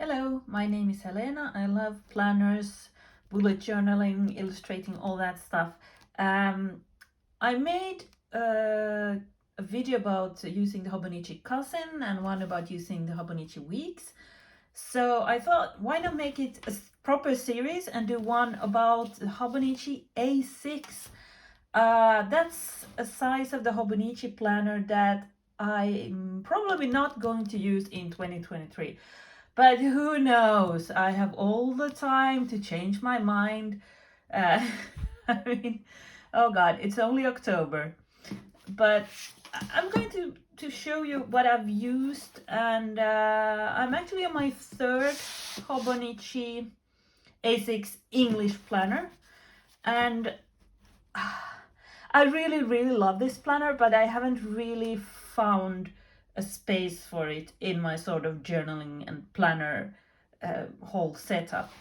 Hello, my name is Helena. I love planners, bullet journaling, illustrating, all that stuff. I made a video about using the Hobonichi cousin and one about using the Hobonichi weeks. So I thought, why not make it a proper series and do one about the Hobonichi A6. That's a size of the Hobonichi planner that I'm probably not going to use in 2023. But who knows? I have all the time to change my mind. Uh, I mean, oh God, it's only October. But I'm going to show you what I've used, and I'm actually on my third Hobonichi A6 English planner. And I really love this planner, but I haven't really found a space for it in my sort of journaling and planner whole setup.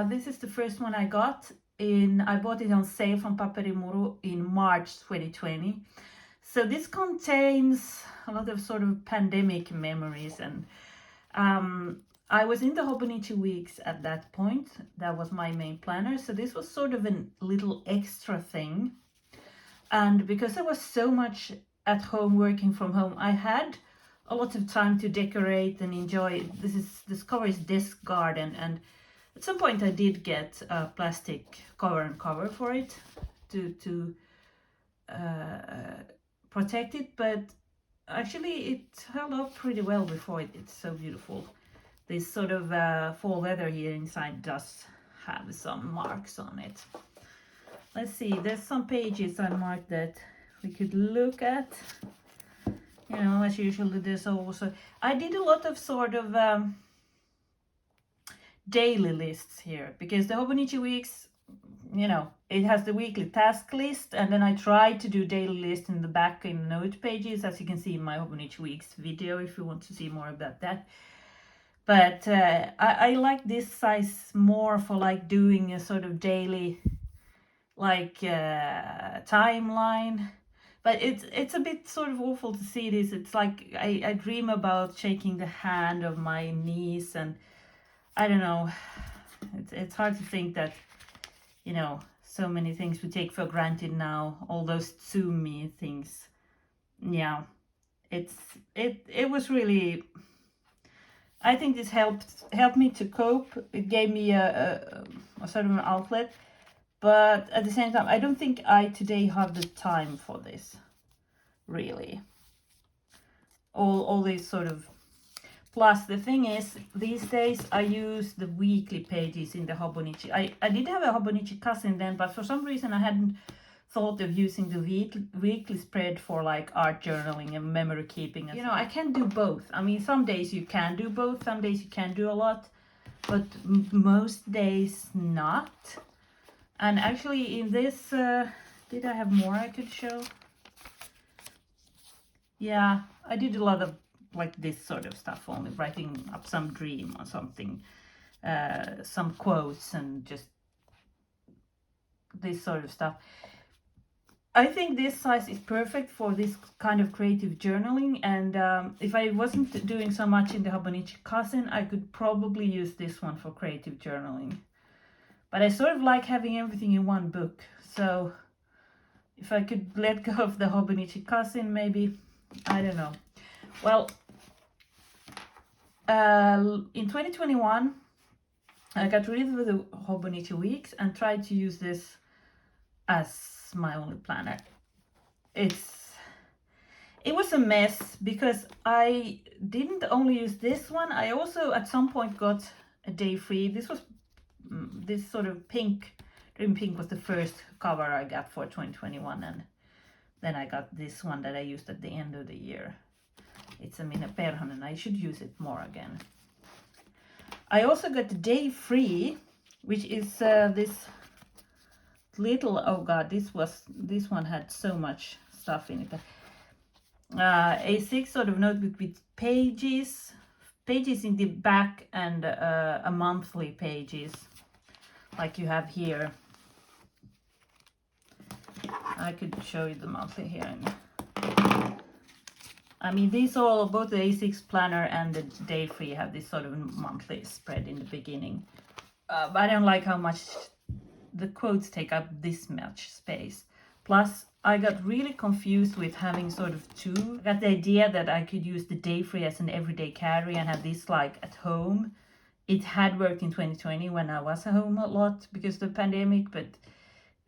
This is the first one I got I bought it on sale from Paperimuro in March 2020. So this contains a lot of sort of pandemic memories, and I was in the Hobonichi weeks at that point. That was my main planner. So this was sort of a little extra thing. And because I was so much at home working from home, I had a lot of time to decorate and enjoy. This cover is Desk Garden, and at some point I did get a plastic cover for it to protect it, but actually it held up pretty well before it's so beautiful. This sort of fall weather here inside does have some marks on it. Let's see, there's some pages I marked that we could look at. You know, as usual, there's also, I did a lot of sort of daily lists here, because the Hobonichi weeks, you know, it has the weekly task list, and then I tried to do daily list in the back in note pages, as you can see in my Hobonichi weeks video if you want to see more about that. But I like this size more for like doing a sort of daily like timeline. But it's a bit sort of awful to see this. It's like I dream about shaking the hand of my niece, and I don't know, it's hard to think that, you know, so many things we take for granted now, all those Zoom me things. Yeah, it was really, I think this helped me to cope. It gave me a sort of an outlet, but at the same time, I don't think I today have the time for this, really. All these sort of, plus the thing is, these days I use the weekly pages in the Hobonichi. I did have a Hobonichi cousin then, but for some reason I hadn't thought of using the weekly spread for like art journaling and memory keeping. You know, I can do both. I mean, some days you can do both, some days you can do a lot, but most days not. And actually in this, did I have more I could show? Yeah, I did a lot of like this sort of stuff, only writing up some dream or something, some quotes and just this sort of stuff. I think this size is perfect for this kind of creative journaling, and if I wasn't doing so much in the Hobonichi cousin, I could probably use this one for creative journaling. But I sort of like having everything in one book, so if I could let go of the Hobonichi cousin, maybe, I don't know. Well, in 2021, I got rid of the Hobonichi weeks and tried to use this as my only planner. It was a mess because I didn't only use this one, I also at some point got a day free. This was this sort of dream pink was the first cover I got for 2021, and then I got this one that I used at the end of the year. It's a Minä Perhonen. I should use it more again. I also got the day free, which is this little, oh god, this one had so much stuff in it. A6 sort of notebook with pages in the back, and a monthly pages like you have here. I could show you the monthly here. I mean, these all, both the A6 planner and the day free have this sort of monthly spread in the beginning. But I don't like how much the quotes take up this much space. Plus, I got really confused with having sort of two. I got the idea that I could use the day free as an everyday carry and have this like at home. It had worked in 2020 when I was at home a lot because of the pandemic, but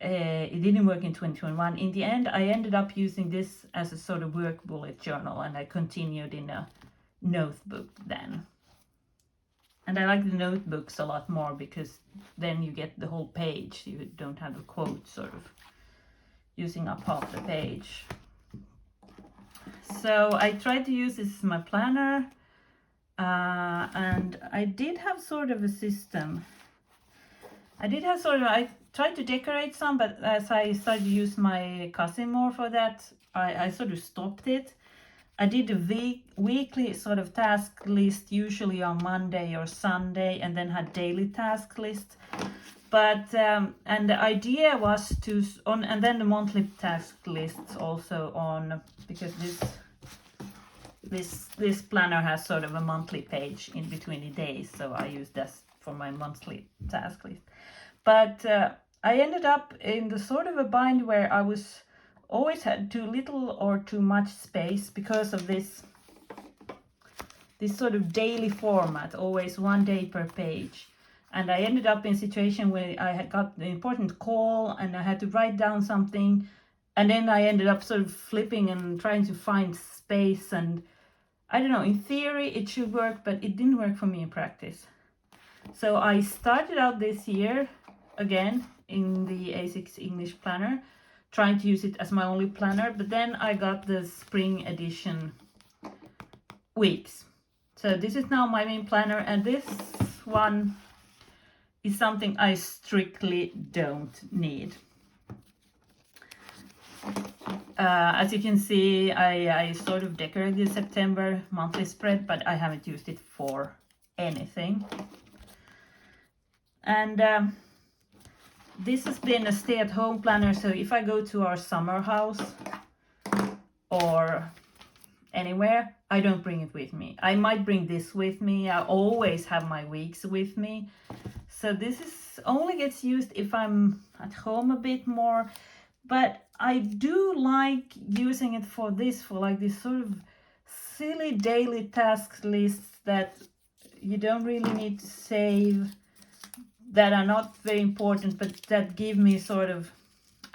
it didn't work in 2021. In the end, I ended up using this as a sort of work bullet journal, and I continued in a notebook then. And I like the notebooks a lot more because then you get the whole page. You don't have a quote sort of using up half the page. So I tried to use this as my planner, and I did have sort of a system. I tried to decorate some, but as I started to use my cousin more for that, I sort of stopped it. I did a weekly sort of task list, usually on Monday or Sunday, and then had daily task list. But and the idea was to and then the monthly task lists also on, because this planner has sort of a monthly page in between the days, so I use this for my monthly task list. But I ended up in the sort of a bind where I was always had too little or too much space because of this sort of daily format, always 1 day per page. And I ended up in a situation where I had got an important call and I had to write down something, and then I ended up sort of flipping and trying to find space, and I don't know, in theory it should work, but it didn't work for me in practice. So I started out this year again in the A6 English planner, trying to use it as my only planner, but then I got the spring edition weeks. So this is now my main planner, and this one is something I strictly don't need. As you can see, I sort of decorated the September monthly spread, but I haven't used it for anything. And this has been a stay-at-home planner, so if I go to our summer house or anywhere, I don't bring it with me. I might bring this with me. I always have my weeks with me. So this is only gets used if I'm at home a bit more. But I do like using it for this, for like this sort of silly daily task lists that you don't really need to save, that are not very important, but that give me sort of,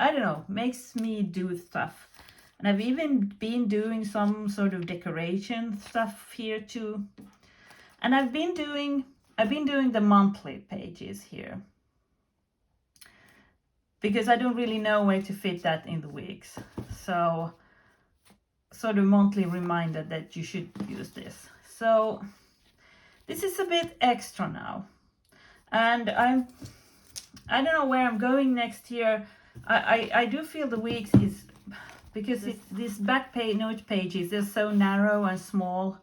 I don't know, makes me do stuff. And I've even been doing some sort of decoration stuff here too. And I've been doing the monthly pages here, because I don't really know where to fit that in the weeks. So sort of monthly reminder that you should use this. So this is a bit extra now. And I don't know where I'm going next year. I do feel the weeks is, because these back page note pages, they're so narrow and small.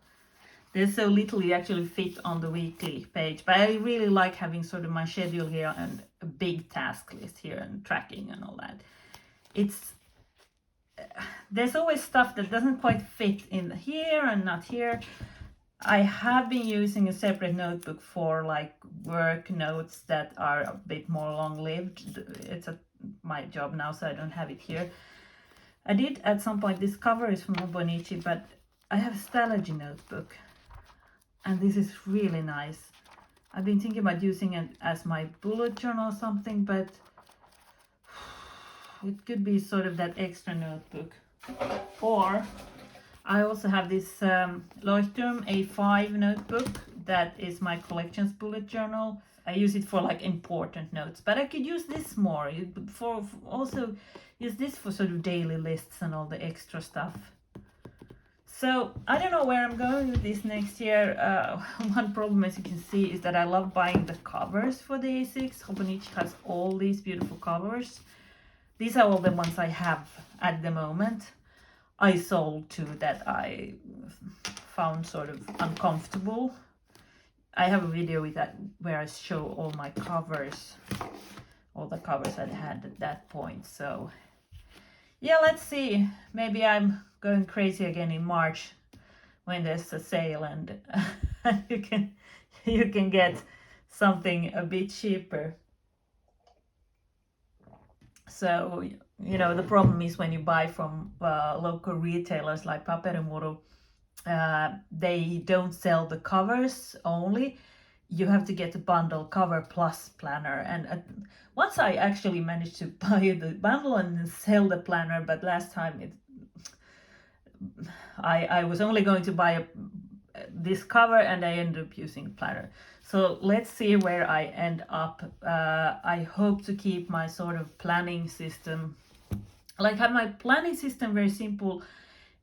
There's so little you actually fit on the weekly page. But I really like having sort of my schedule here and a big task list here and tracking and all that. There's always stuff that doesn't quite fit in here and not here. I have been using a separate notebook for like work notes that are a bit more long-lived. It's my job now, so I don't have it here. I did at some point, this cover is from Hobonichi, but I have a Stalogy notebook, and this is really nice. I've been thinking about using it as my bullet journal or something, but it could be sort of that extra notebook. Or I also have this Hobonichi A6 notebook that is my collections bullet journal. I use it for like important notes, but I could use this more for also use this for sort of daily lists and all the extra stuff. So I don't know where I'm going with this next year. One problem, as you can see, is that I love buying the covers for the A6. Hobonichi has all these beautiful covers. These are all the ones I have at the moment. I sold two that I found sort of uncomfortable. I have a video with that where I show all my covers, all the covers I had at that point. So yeah, let's see. Maybe I'm going crazy again in March when there's a sale, and you can get something a bit cheaper. So the problem is when you buy from local retailers like Paperimuru, they don't sell the covers only. You have to get a bundle, cover plus planner, and once I actually managed to buy the bundle and then sell the planner, but last time I was only going to buy this cover and I ended up using the planner. So let's see where I end up. I hope to keep my sort of planning system, like have my planning system very simple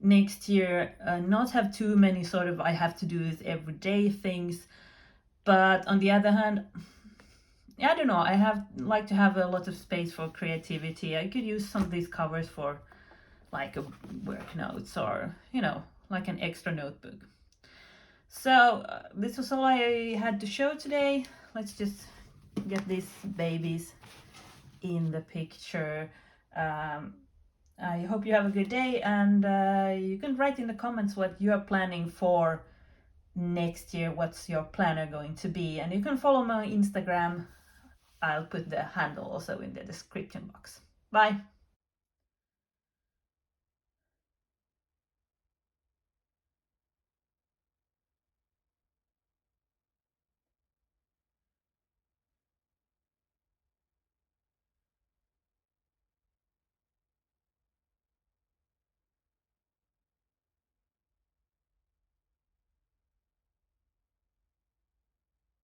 next year, not have too many sort of I have to do this everyday things. But on the other hand, I don't know, I have like to have a lot of space for creativity. I could use some of these covers for like a work notes, or like an extra notebook. So this was all I had to show today. Let's just get these babies in the picture. I hope you have a good day, and you can write in the comments what you are planning for next year. What's your planner going to be? And you can follow my Instagram. I'll put the handle also in the description box. Bye.